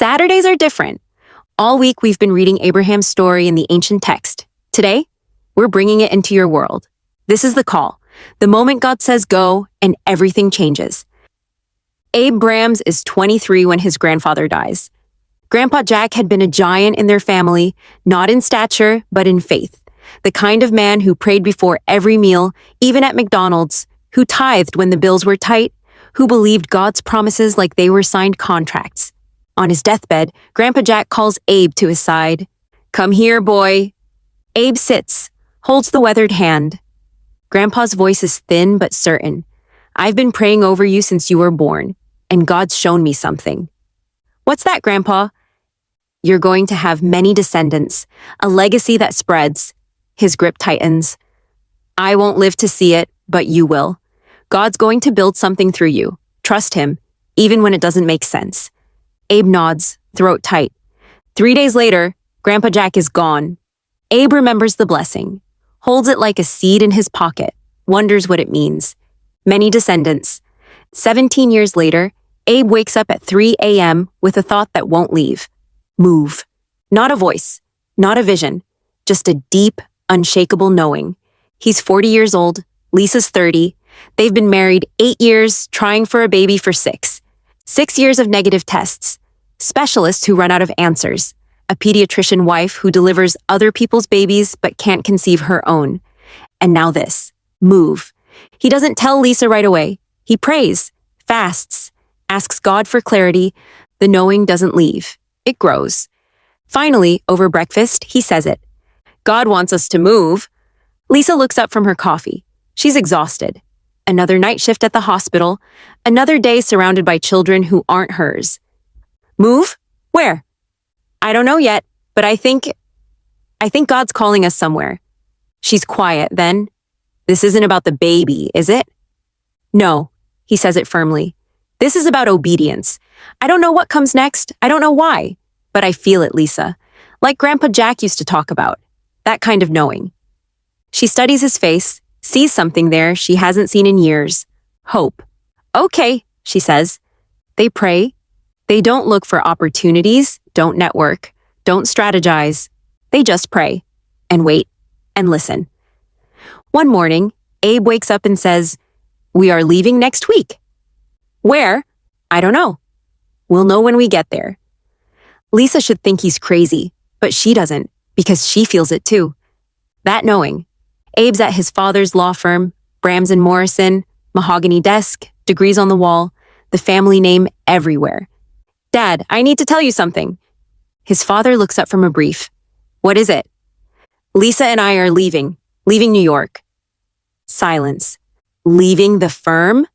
Saturdays are different. All week we've been reading Abraham's story in the ancient text. Today, we're bringing it into your world. This is the call. The moment God says go, and everything changes. Abe Brams is 23 when his grandfather dies. Grandpa Jack had been a giant in their family, not in stature, but in faith. The kind of man who prayed before every meal, even at McDonald's, who tithed when the bills were tight, who believed God's promises like they were signed contracts. On his deathbed, Grandpa Jack calls Abe to his side. "Come here, boy." Abe sits, holds the weathered hand. Grandpa's voice is thin but certain. "I've been praying over you since you were born, and God's shown me something." "What's that, Grandpa?" "You're going to have many descendants, a legacy that spreads." His grip tightens. "I won't live to see it, but you will. God's going to build something through you. Trust him, even when it doesn't make sense." Abe nods, throat tight. 3 days later, Grandpa Jack is gone. Abe remembers the blessing, holds it like a seed in his pocket, wonders what it means. Many descendants. 17 years later, Abe wakes up at 3 a.m. with a thought that won't leave. Move. Not a voice, not a vision, just a deep, unshakable knowing. He's 40 years old, Lisa's 30. They've been married 8 years, trying for a baby for 6. 6 years of negative tests. Specialists who run out of answers. A pediatrician wife who delivers other people's babies but can't conceive her own. And now this. Move. He doesn't tell Lisa right away. He prays, fasts, asks God for clarity. The knowing doesn't leave. It grows. Finally, over breakfast, he says it. "God wants us to move." Lisa looks up from her coffee. She's exhausted. Another night shift at the hospital. Another day surrounded by children who aren't hers. "Move? Where?" "I don't know yet, but I think God's calling us somewhere." She's quiet, then, "This isn't about the baby, is it?" "No," he says it firmly. "This is about obedience. I don't know what comes next. I don't know why. But I feel it, Lisa. Like Grandpa Jack used to talk about. That kind of knowing." She studies his face, sees something there she hasn't seen in years. Hope. "Okay," she says. They pray. They don't look for opportunities, don't network, don't strategize. They just pray and wait and listen. One morning, Abe wakes up and says, "We are leaving next week." "Where?" "I don't know. We'll know when we get there." Lisa should think he's crazy, but she doesn't, because she feels it too. That knowing. Abe's at his father's law firm, Brams and Morrison, mahogany desk, degrees on the wall, the family name everywhere. "Dad, I need to tell you something." His father looks up from a brief. "What is it?" "Lisa and I are leaving New York." Silence. "Leaving the firm?"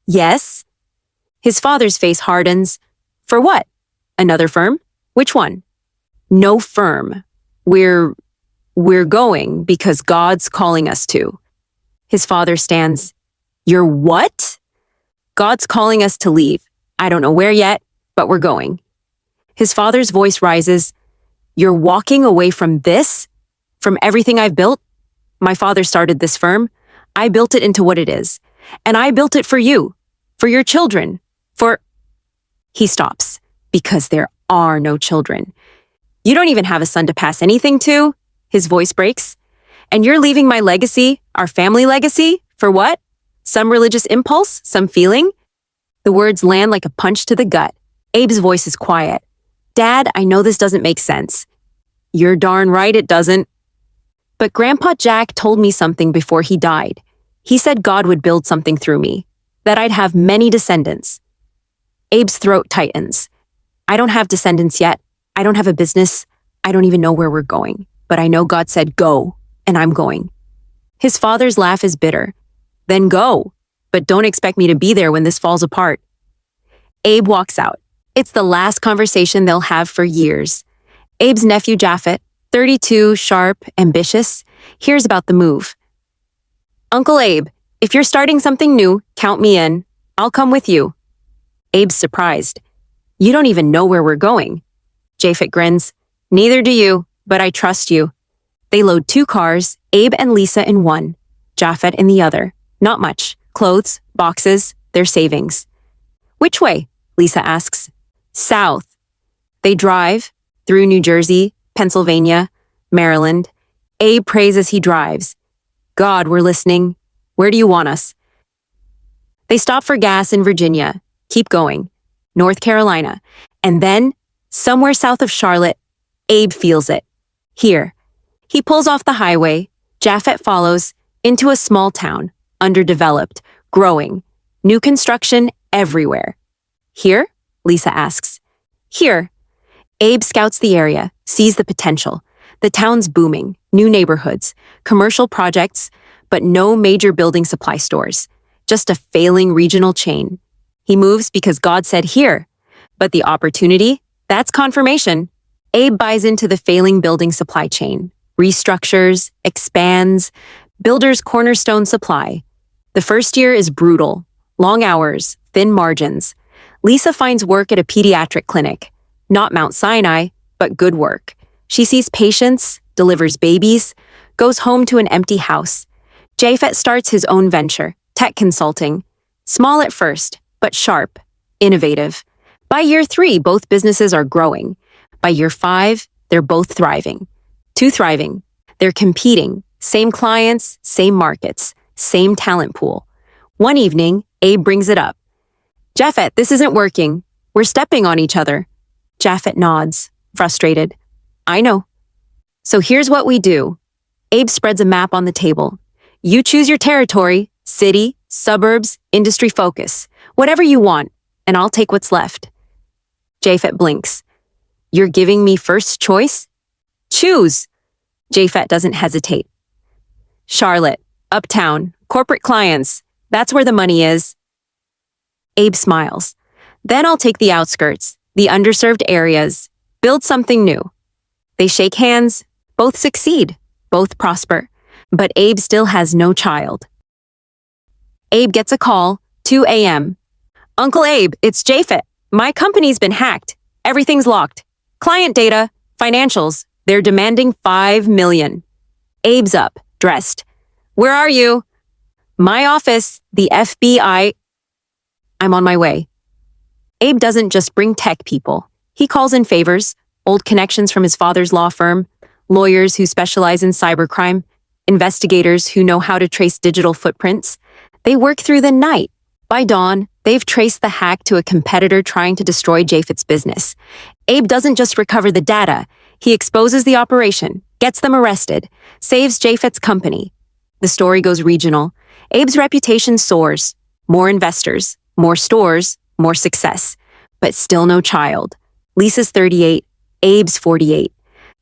"Yes." His father's face hardens. "For what? Another firm? Which one?" "No firm. We're going because God's calling us to." His father stands. "You're what?" "God's calling us to leave. I don't know where yet, but we're going." His father's voice rises. "You're walking away from this? From everything I've built? My father started this firm. I built it into what it is. And I built it for you, for your children, for..." He stops, because there are no children. "You don't even have a son to pass anything to?" His voice breaks. "And you're leaving my legacy, our family legacy, for what? Some religious impulse? Some feeling?" The words land like a punch to the gut. Abe's voice is quiet. "Dad, I know this doesn't make sense." "You're darn right it doesn't." "But Grandpa Jack told me something before he died. He said God would build something through me, that I'd have many descendants." Abe's throat tightens. "I don't have descendants yet. I don't have a business. I don't even know where we're going. But I know God said go, and I'm going." His father's laugh is bitter. "Then go, but don't expect me to be there when this falls apart." Abe walks out. It's the last conversation they'll have for years. Abe's nephew Japhet, 32, sharp, ambitious, hears about the move. "Uncle Abe, if you're starting something new, count me in. I'll come with you." Abe's surprised. "You don't even know where we're going." Japhet grins. "Neither do you, but I trust you." They load 2 cars, Abe and Lisa in one, Japhet in the other. Not much. Clothes, boxes, their savings. "Which way?" Lisa asks. "South," They drive through New Jersey, Pennsylvania, Maryland. Abe prays as he drives. God, we're listening. Where do you want us? They stop for gas in Virginia. Keep going. North Carolina. And then, somewhere south of Charlotte, Abe feels it. Here. He pulls off the highway. Japhet follows into a small town, underdeveloped, growing. New construction everywhere. Here? Lisa asks. Here. Abe scouts the area, sees the potential. The town's booming, new neighborhoods, commercial projects, but no major building supply stores. Just a failing regional chain. He moves because God said here. But the opportunity? That's confirmation. Abe buys into the failing building supply chain, restructures, expands, builder's cornerstone supply. The first year is brutal. Long hours, thin margins. Lisa finds work at a pediatric clinic. Not Mount Sinai, but good work. She sees patients, delivers babies, goes home to an empty house. Japhet starts his own venture, tech consulting. Small at first, but sharp, innovative. By year 3, both businesses are growing. By year 5, they're both thriving. Too thriving. They're competing. Same clients, same markets, same talent pool. One evening, Abe brings it up. Japhet, this isn't working. We're stepping on each other. Japhet nods, frustrated. I know. So here's what we do. Abe spreads a map on the table. You choose your territory, city, suburbs, industry focus, whatever you want, and I'll take what's left. Japhet blinks. You're giving me first choice? Choose. Japhet doesn't hesitate. Charlotte, uptown, corporate clients. That's where the money is. Abe smiles. Then I'll take the outskirts, the underserved areas, build something new. They shake hands, both succeed, both prosper, but Abe still has no child. Abe gets a call, 2 a.m. Uncle Abe, it's Japhet. My company's been hacked. Everything's locked. Client data, financials, they're demanding $5 million. Abe's up, dressed. Where are you? My office, the FBI. I'm on my way. Abe doesn't just bring tech people. He calls in favors, old connections from his father's law firm, lawyers who specialize in cybercrime, investigators who know how to trace digital footprints. They work through the night. By dawn, they've traced the hack to a competitor trying to destroy Japhet's business. Abe doesn't just recover the data. He exposes the operation, gets them arrested, saves Japhet's company. The story goes regional. Abe's reputation soars. More investors, more stores, more success. But still no child. Lisa's 38, Abe's 48.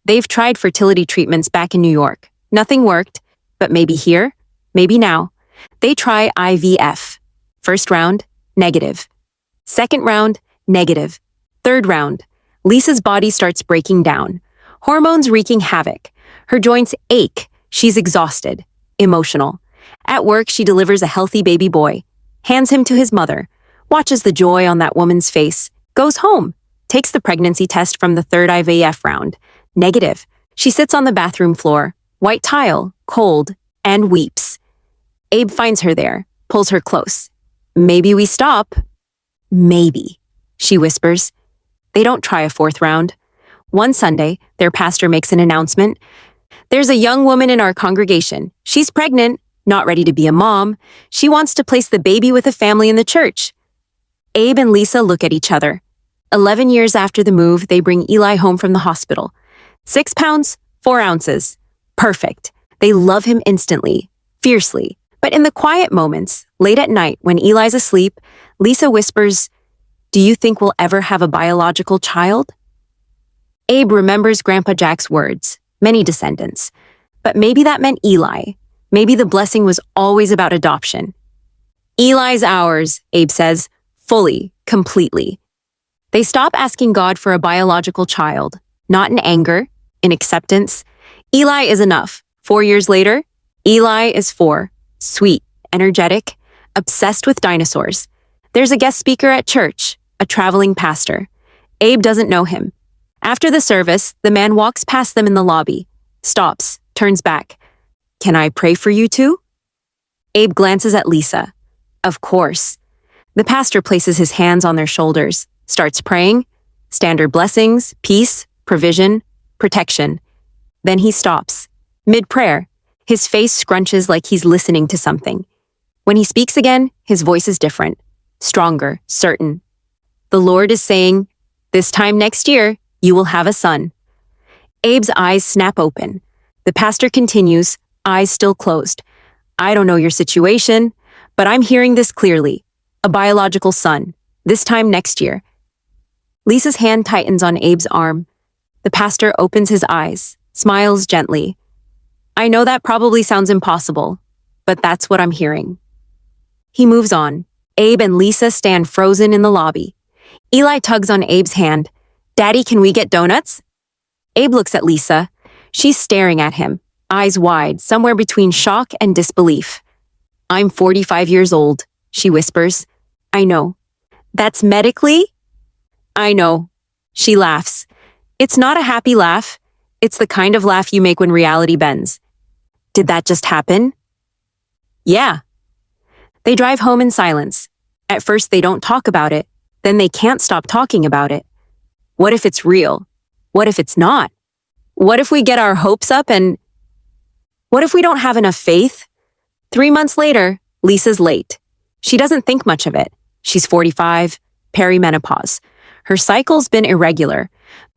They've tried fertility treatments back in New York. Nothing worked, but maybe here, maybe now. They try IVF. First round, negative. Second round, negative. Third round, Lisa's body starts breaking down. Hormones wreaking havoc. Her joints ache. She's exhausted, emotional. At work, she delivers a healthy baby boy, hands him to his mother, watches the joy on that woman's face, goes home, takes the pregnancy test from the third IVF round. Negative. She sits on the bathroom floor, white tile, cold, and weeps. Abe finds her there, pulls her close. Maybe we stop. Maybe, she whispers. They don't try a fourth round. One Sunday, their pastor makes an announcement. There's a young woman in our congregation. She's pregnant, not ready to be a mom. She wants to place the baby with a family in the church. Abe and Lisa look at each other. 11 years after the move, they bring Eli home from the hospital. 6 pounds, 4 ounces. Perfect. They love him instantly, fiercely. But in the quiet moments, late at night when Eli's asleep, Lisa whispers, "Do you think we'll ever have a biological child?" Abe remembers Grandpa Jack's words, many descendants. But maybe that meant Eli. Maybe the blessing was always about adoption. Eli's ours, Abe says, fully, completely. They stop asking God for a biological child, not in anger, in acceptance. Eli is enough. 4 years later, Eli is 4. Sweet, energetic, obsessed with dinosaurs. There's a guest speaker at church, a traveling pastor. Abe doesn't know him. After the service, the man walks past them in the lobby, stops, turns back. Can I pray for you too? Abe glances at Lisa. Of course. The pastor places his hands on their shoulders, starts praying. Standard blessings, peace, provision, protection. Then he stops. Mid-prayer, his face scrunches like he's listening to something. When he speaks again, his voice is different, stronger, certain. The Lord is saying, "This time next year, you will have a son." Abe's eyes snap open. The pastor continues, eyes still closed. "I don't know your situation, but I'm hearing this clearly. A biological son. This time next year." Lisa's hand tightens on Abe's arm. The pastor opens his eyes, smiles gently. "I know that probably sounds impossible, but that's what I'm hearing." He moves on. Abe and Lisa stand frozen in the lobby. Eli tugs on Abe's hand. "Daddy, can we get donuts?" Abe looks at Lisa. She's staring at him, eyes wide, somewhere between shock and disbelief. "I'm 45 years old," she whispers. "I know." "That's medically?" "I know." She laughs. It's not a happy laugh. It's the kind of laugh you make when reality bends. "Did that just happen?" "Yeah." They drive home in silence. At first they don't talk about it. Then they can't stop talking about it. What if it's real? What if it's not? What if we get our hopes up and... What if we don't have enough faith? 3 months later, Lisa's late. She doesn't think much of it. She's 45, perimenopause. Her cycle's been irregular.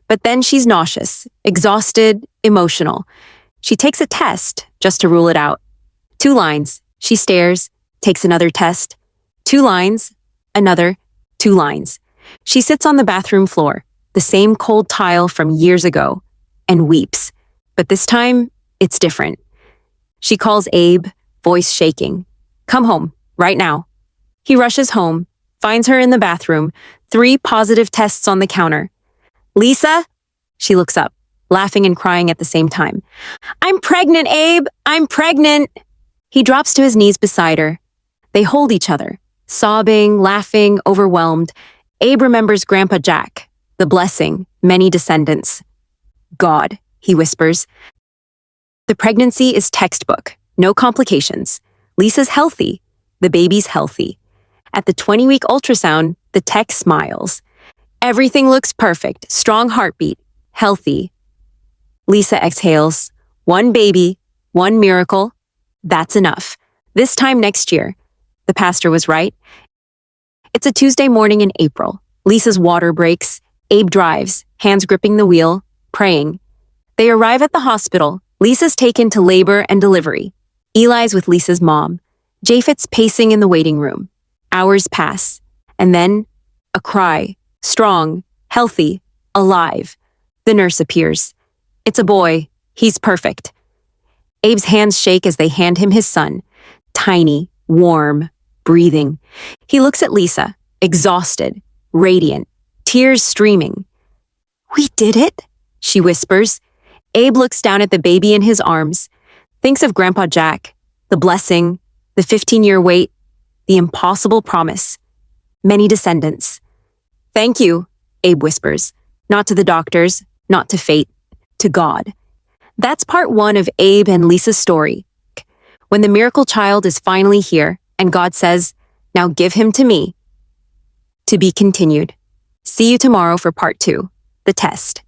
But then she's nauseous, exhausted, emotional. She takes a test just to rule it out. 2 lines. She stares, takes another test. 2 lines, another, 2 lines. She sits on the bathroom floor, the same cold tile from years ago, and weeps. But this time, it's different. She calls Abe, voice shaking. "Come home, right now." He rushes home, finds her in the bathroom, 3 positive tests on the counter. "Lisa?" She looks up, laughing and crying at the same time. "I'm pregnant, Abe! I'm pregnant!" He drops to his knees beside her. They hold each other, sobbing, laughing, overwhelmed. Abe remembers Grandpa Jack, the blessing, many descendants. "God," he whispers. The pregnancy is textbook, no complications. Lisa's healthy. The baby's healthy. At the 20-week ultrasound, the tech smiles. Everything looks perfect, strong heartbeat, healthy. Lisa exhales. 1 baby, 1 miracle. That's enough. This time next year. The pastor was right. It's a Tuesday morning in April. Lisa's water breaks. Abe drives, hands gripping the wheel, praying. They arrive at the hospital. Lisa's taken to labor and delivery. Eli's with Lisa's mom. Japheth's pacing in the waiting room. Hours pass. And then, a cry. Strong, healthy, alive. The nurse appears. It's a boy. He's perfect. Abe's hands shake as they hand him his son. Tiny, warm, breathing. He looks at Lisa, exhausted, radiant, tears streaming. "We did it," she whispers. Abe looks down at the baby in his arms, thinks of Grandpa Jack, the blessing, the 15-year wait, the impossible promise. Many descendants. "Thank you," Abe whispers. Not to the doctors, not to fate, to God. That's part 1 of Abe and Lisa's story. When the miracle child is finally here and God says, "Now give him to me." To be continued. See you tomorrow for part 2, the test.